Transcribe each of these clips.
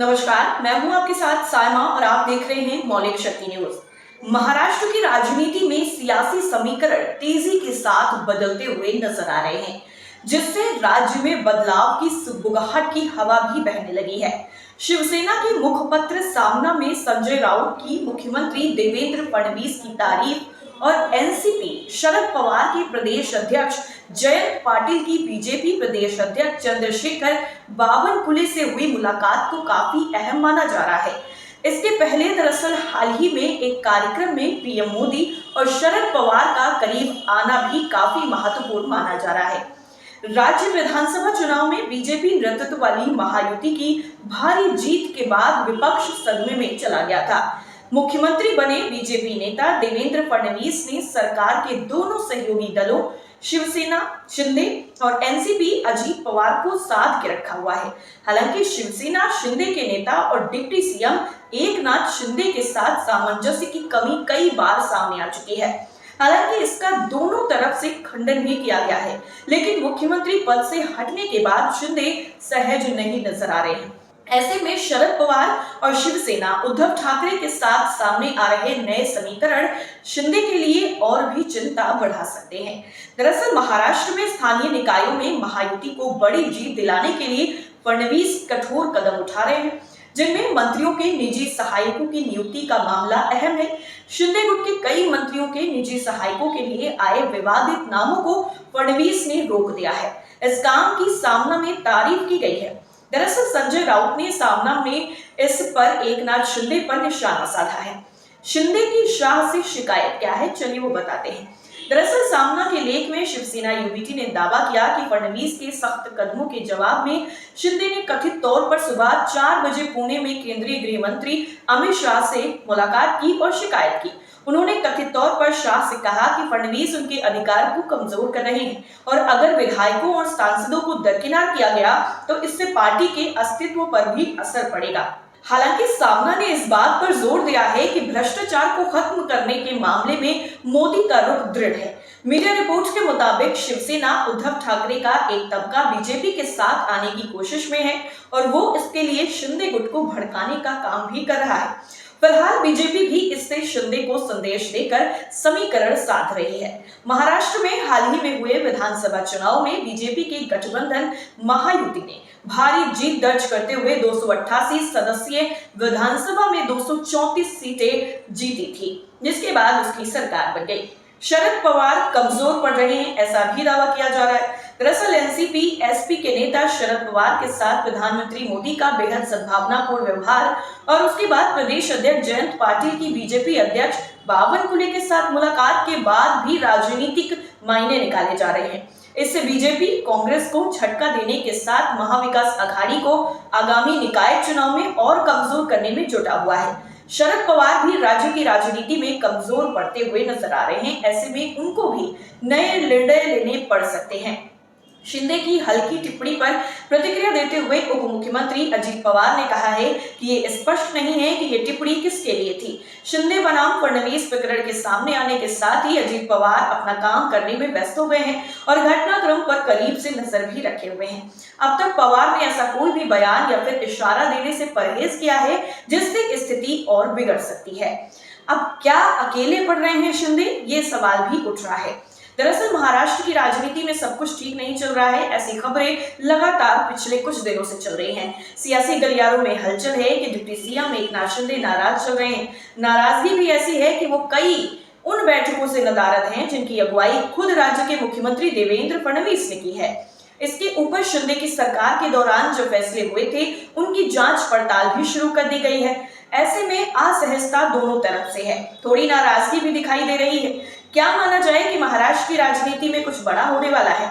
नमस्कार, मैं हूं आपके साथ सायमा और आप देख रहे हैं मौलिक शक्ति न्यूज। महाराष्ट्र की राजनीति में सियासी समीकरण तेजी के साथ बदलते हुए नजर आ रहे हैं, जिससे राज्य में बदलाव की सुगबुगाहट की हवा भी बहने लगी है। शिवसेना के मुखपत्र सामना में संजय राउत की मुख्यमंत्री देवेंद्र फडणवीस की तारीफ और एनसीपी शरद पवार के प्रदेश अध्यक्ष जयंत पाटिल की बीजेपी प्रदेश अध्यक्ष चंद्रशेखर बावनकुले से हुई मुलाकात को काफी अहम माना जा रहा है। इसके पहले दरअसल हाल ही में एक कार्यक्रम में पीएम मोदी और शरद पवार का करीब आना भी काफी महत्वपूर्ण माना जा रहा है। राज्य विधानसभा चुनाव में बीजेपी नेतृत्व वाली महायुति की भारी जीत के बाद विपक्ष सदमे में चला गया था। मुख्यमंत्री बने बीजेपी नेता देवेंद्र फडणवीस ने सरकार के दोनों सहयोगी दलों शिवसेना शिंदे और एनसीपी अजीत पवार को साध के रखा हुआ है। हालांकि शिवसेना शिंदे के नेता और डिप्टी सीएम एकनाथ शिंदे के साथ सामंजस्य की कमी कई बार सामने आ चुकी है। हालांकि इसका दोनों तरफ से खंडन भी किया गया है, लेकिन मुख्यमंत्री पद से हटने के बाद शिंदे सहज नहीं नजर आ रहे हैं। ऐसे में शरद पवार और शिवसेना उद्धव ठाकरे के साथ सामने आ रहे नए समीकरण शिंदे के लिए और भी चिंता बढ़ा सकते हैं। दरअसल महाराष्ट्र में स्थानीय निकायों में महायुति को बड़ी जीत दिलाने के लिए फडणवीस कठोर कदम उठा रहे हैं, जिनमें मंत्रियों के निजी सहायकों की नियुक्ति का मामला अहम है। शिंदे गुट के कई मंत्रियों के निजी सहायकों के लिए आए विवादित नामों को फडणवीस ने रोक दिया है। इस काम की सामना में तारीफ की गई है। दरअसल संजय राउत ने सामना में इस पर एकनाथ शिंदे पर निशाना साधा है। शिंदे की शाह से शिकायत क्या है, चलिए वो बताते हैं। दरअसल सामना के लेख में शिवसेना यूबीटी ने दावा किया कि फडणवीस के सख्त कदमों के जवाब में शिंदे ने कथित तौर पर सुबह 4 बजे पुणे में केंद्रीय गृह मंत्री अमित शाह से मुलाकात की और शिकायत की। उन्होंने कथित तौर पर शाह से कहा कि फडणवीस उनके अधिकार को कमजोर कर रहे हैं और अगर विधायकों और सांसदों को दरकिनार किया गया तो इससे पार्टी के अस्तित्व पर भी असर पड़ेगा। हालांकि सामना ने इस बात पर जोर दिया है कि भ्रष्टाचार को खत्म करने के मामले में मोदी का रुख दृढ़ है। मीडिया रिपोर्ट्स के मुताबिक शिवसेना उद्धव ठाकरे का एक तबका बीजेपी के साथ आने की कोशिश में है और वो इसके लिए शिंदे गुट को भड़काने का काम भी कर रहा है। फिलहाल बीजेपी भी इससे शिंदे को संदेश देकर समीकरण साध रही है। महाराष्ट्र में हाल ही में हुए विधानसभा चुनाव में बीजेपी के गठबंधन महायुति ने भारी जीत दर्ज करते हुए 288 सदस्यीय विधानसभा में 234 सीटें जीती थी, जिसके बाद उसकी सरकार बन गई। शरद पवार कमजोर पड़ रहे हैं, ऐसा भी दावा किया जा रहा है। दरअसल एनसीपी एसपी के नेता शरद पवार के साथ प्रधानमंत्री मोदी का बेहद सद्भावनापूर्ण व्यवहार और उसके बाद प्रदेश अध्यक्ष जयंत पाटिल की बीजेपी अध्यक्ष बावनकुले के साथ मुलाकात के बाद भी राजनीतिक मायने निकाले जा रहे हैं। इससे बीजेपी कांग्रेस को झटका देने के साथ महाविकास अघाड़ी को आगामी निकाय चुनाव में और कमजोर करने में जुटा हुआ है। शरद पवार भी राज्य की राजनीति में कमजोर पड़ते हुए नजर आ रहे हैं। ऐसे में उनको भी नए निर्णय लेने पड़ सकते हैं। शिंदे की हल्की टिप्पणी पर प्रतिक्रिया देते हुए उप मुख्यमंत्री अजीत पवार ने कहा है कि ये स्पष्ट नहीं है कि ये टिप्पणी किसके लिए थी। शिंदे बनाम फडणवीस प्रकरण के सामने आने के साथ ही अजीत पवार अपना काम करने में व्यस्त हो गए हैं और घटनाक्रम पर करीब से नजर भी रखे हुए हैं। अब तक पवार ने ऐसा कोई भी बयान या फिर इशारा देने से परहेज किया है जिससे स्थिति और बिगड़ सकती है। अब क्या अकेले पड़ रहे हैं शिंदे, ये सवाल भी उठ रहा है। दरअसल महाराष्ट्र की राजनीति में सब कुछ ठीक नहीं चल रहा है। ऐसी खबरें लगातार पिछले कुछ दिनों से चल रही हैं। सियासी गलियारों में हलचल है कि डिप्टी सीएम एकनाथ शिंदे नाराज चल रहे हैं। नाराजगी भी ऐसी है कि वो कई उन बैठकों से नदारद हैं जिनकी अगुवाई खुद राज्य के मुख्यमंत्री देवेंद्र फडणवीस ने की है। इसके ऊपर शिंदे की सरकार के दौरान जो फैसले हुए थे उनकी जांच पड़ताल भी शुरू कर दी गई है। ऐसे में असहजता दोनों तरफ से है, थोड़ी नाराजगी भी दिखाई दे रही है। क्या माना जाए कि महाराष्ट्र की राजनीति में कुछ बड़ा होने वाला है?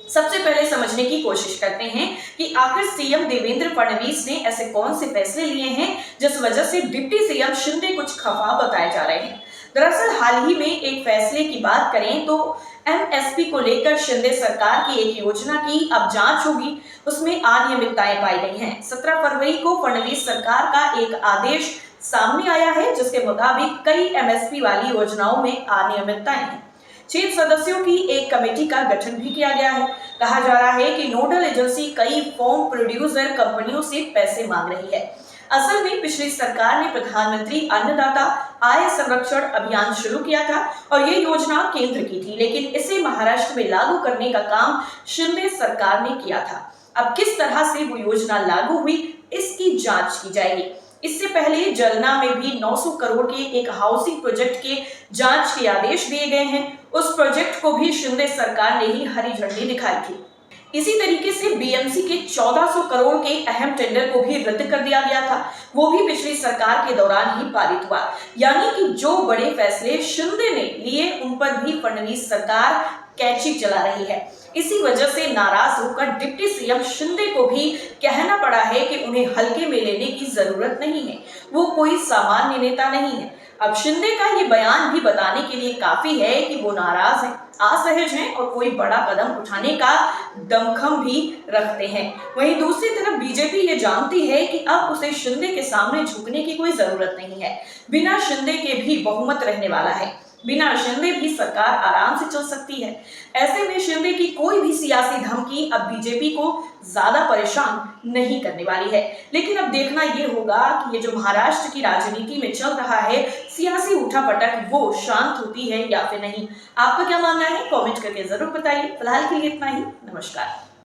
सबसे पहले समझने की कोशिश करते हैं कि आखिर सीएम देवेंद्र फडणवीस ने ऐसे कौन से फैसले लिए हैं जिस वजह से डिप्टी सीएम शिंदे कुछ खफा बताए जा रहे हैं। दरअसल हाल ही में एक फैसले की बात करें तो एमएसपी को लेकर शिंदे सरकार की एक योजना की अब जांच होगी, उसमें अनियमितताएं पाई गई हैं। 17 फरवरी को फडणवीस सरकार का एक आदेश सामने आया है जिसके मुताबिक कई एमएसपी वाली योजनाओं में अनियमितताएं हैं। 6 सदस्यों की एक कमेटी का गठन भी किया गया है। कहा जा रहा है कि नोडल एजेंसी कई फॉर्म प्रोड्यूसर कंपनियों से पैसे मांग रही है। असल में पिछली सरकार ने प्रधानमंत्री अन्नदाता आय संरक्षण अभियान शुरू किया था और ये योजना केंद्र की थी, लेकिन इसे महाराष्ट्र में लागू करने का काम शिंदे सरकार ने किया था। अब किस तरह से वो योजना लागू हुई, इसकी जांच की जाएगी। इससे पहले जलना में भी 900 करोड़ के एक हाउसिंग प्रोजेक्ट के जांच के आदेश दिए गए हैं। उस प्रोजेक्ट को भी शिंदे सरकार ने ही हरी झंडी दिखाई थी। इसी तरीके से बीएमसी के 1400 करोड़ के अहम टेंडर को भी रद्द कर दिया गया था। वो भी पिछली सरकार के दौरान ही पारित हुआ। यानी कि जो बड़े फैसले शिंदे ने लिए उन पर भी फडणवीस सरकार कैंची चला रही है। इसी वजह से नाराज होकर डिप्टी सीएम शिंदे को भी कहना पड़ा है कि उन्हें हल्के में लेने की जरूरत नहीं है, वो कोई सामान्य नेता नहीं है। अब शिंदे का ये बयान भी बताने के लिए काफी है कि वो नाराज हैं, असहज हैं और कोई बड़ा कदम उठाने का दमखम भी रखते हैं। वहीं दूसरी तरफ बीजेपी ये जानती है कि अब उसे शिंदे के सामने झुकने की कोई जरूरत नहीं है। बिना शिंदे के भी बहुमत रहने वाला है, बिना शिंदे भी सरकार आराम से चल सकती है। ऐसे में शिंदे की कोई भी सियासी धमकी अब बीजेपी को ज्यादा परेशान नहीं करने वाली है। लेकिन अब देखना यह होगा कि ये जो महाराष्ट्र की राजनीति में चल रहा है सियासी उठापटक, वो शांत होती है या फिर नहीं। आपका क्या मानना है, कमेंट करके जरूर बताइए। फिलहाल के लिए इतना ही। नमस्कार।